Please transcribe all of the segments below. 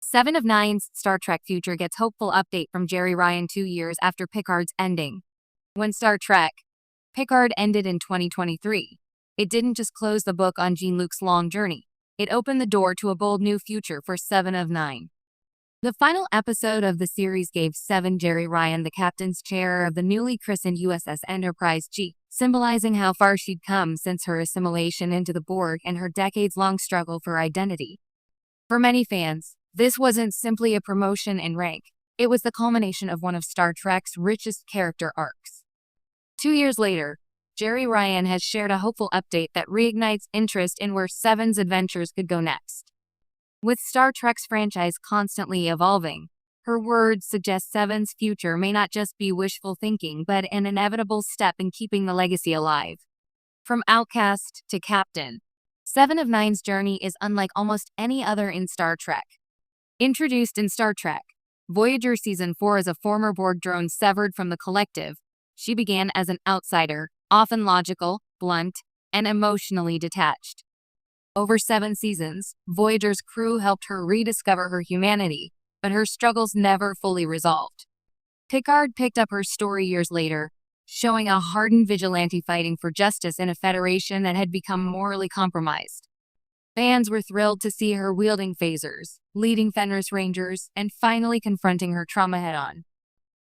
Seven of Nine's Star Trek future gets hopeful update from Jerry Ryan 2 years after Picard's ending. When Star Trek Picard ended in 2023, it didn't just close the book on Jean-Luc's long journey. It opened the door to a bold new future for Seven of Nine. The final episode of the series gave Jerry Ryan the captain's chair of the newly christened USS Enterprise G, symbolizing how far she'd come since her assimilation into the Borg and her decades-long struggle for identity. For many fans, this wasn't simply a promotion in rank. It was the culmination of one of Star Trek's richest character arcs. 2 years later, Jerry Ryan has shared a hopeful update that reignites interest in where Seven's adventures could go next. With Star Trek's franchise constantly evolving, her words suggest Seven's future may not just be wishful thinking but an inevitable step in keeping the legacy alive. From outcast to captain, Seven of Nine's journey is unlike almost any other in Star Trek. Introduced in Star Trek Voyager Season 4 as a former Borg drone severed from the collective, she began as an outsider, often logical, blunt, and emotionally detached. Over 7 seasons, Voyager's crew helped her rediscover her humanity, but her struggles never fully resolved. Picard picked up her story years later, showing a hardened vigilante fighting for justice in a federation that had become morally compromised. Fans were thrilled to see her wielding phasers, leading Fenris Rangers, and finally confronting her trauma head-on.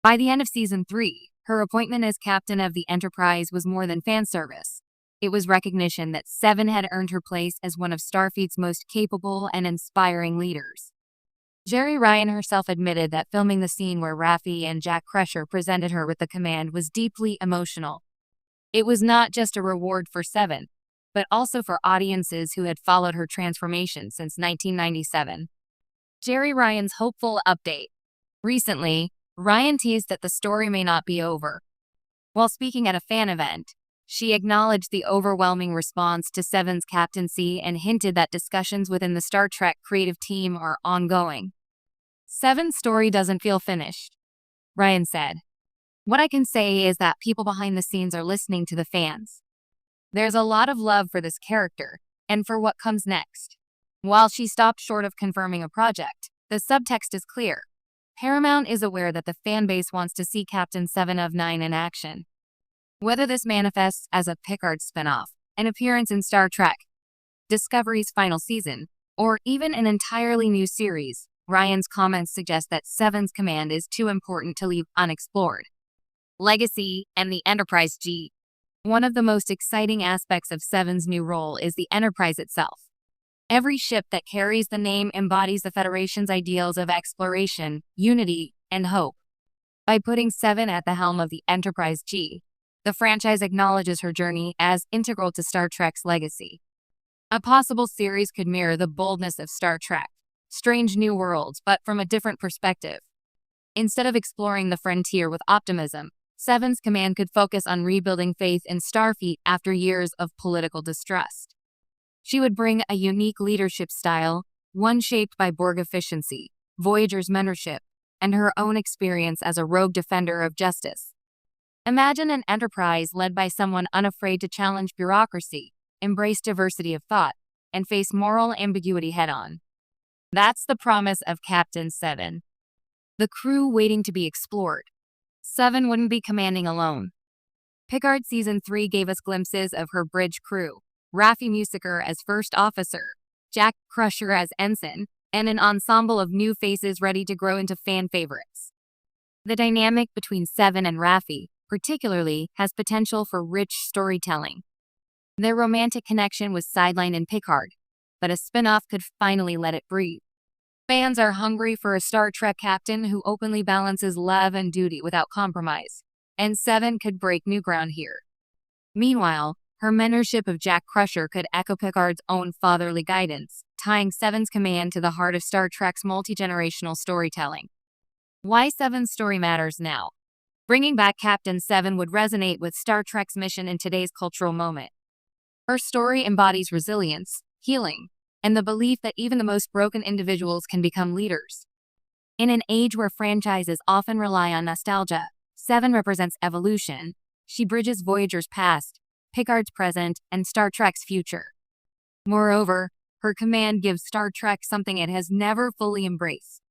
By the end of Season 3, her appointment as captain of the Enterprise was more than fan service. It was recognition that Seven had earned her place as one of Starfleet's most capable and inspiring leaders. Jerry Ryan herself admitted that filming the scene where Raffi and Jack Crusher presented her with the command was deeply emotional. It was not just a reward for Seven, but also for audiences who had followed her transformation since 1997. Jerry Ryan's hopeful update. Recently, Ryan teased that the story may not be over. While speaking at a fan event, she acknowledged the overwhelming response to Seven's captaincy and hinted that discussions within the Star Trek creative team are ongoing. Seven's story doesn't feel finished, Ryan said. What I can say is that people behind the scenes are listening to the fans. There's a lot of love for this character, and for what comes next. While she stopped short of confirming a project, the subtext is clear. Paramount is aware that the fanbase wants to see Captain Seven of Nine in action. Whether this manifests as a Picard spinoff, an appearance in Star Trek Discovery's final season, or even an entirely new series, Ryan's comments suggest that Seven's command is too important to leave unexplored. Legacy and the Enterprise G. One of the most exciting aspects of Seven's new role is the Enterprise itself. Every ship that carries the name embodies the Federation's ideals of exploration, unity, and hope. By putting Seven at the helm of the Enterprise G, the franchise acknowledges her journey as integral to Star Trek's legacy. A possible series could mirror the boldness of Star Trek, Strange New Worlds, but from a different perspective. Instead of exploring the frontier with optimism, Seven's command could focus on rebuilding faith in Starfleet after years of political distrust. She would bring a unique leadership style, one shaped by Borg efficiency, Voyager's mentorship, and her own experience as a rogue defender of justice. Imagine an Enterprise led by someone unafraid to challenge bureaucracy, embrace diversity of thought, and face moral ambiguity head-on. That's the promise of Captain Seven. The crew waiting to be explored. Seven wouldn't be commanding alone. Picard Season 3 gave us glimpses of her bridge crew, Raffi Musiker as first officer, Jack Crusher as ensign, and an ensemble of new faces ready to grow into fan favorites. The dynamic between Seven and Raffi, particularly, has potential for rich storytelling. Their romantic connection was sidelined in Picard, but a spin-off could finally let it breathe. Fans are hungry for a Star Trek captain who openly balances love and duty without compromise, and Seven could break new ground here. Meanwhile, her mentorship of Jack Crusher could echo Picard's own fatherly guidance, tying Seven's command to the heart of Star Trek's multi-generational storytelling. Why Seven's story matters now. Bringing back Captain Seven would resonate with Star Trek's mission in today's cultural moment. Her story embodies resilience, healing, and the belief that even the most broken individuals can become leaders. In an age where franchises often rely on nostalgia, Seven represents evolution. She bridges Voyager's past, Picard's present, and Star Trek's future. Moreover, Her command gives Star Trek something it has never fully embraced: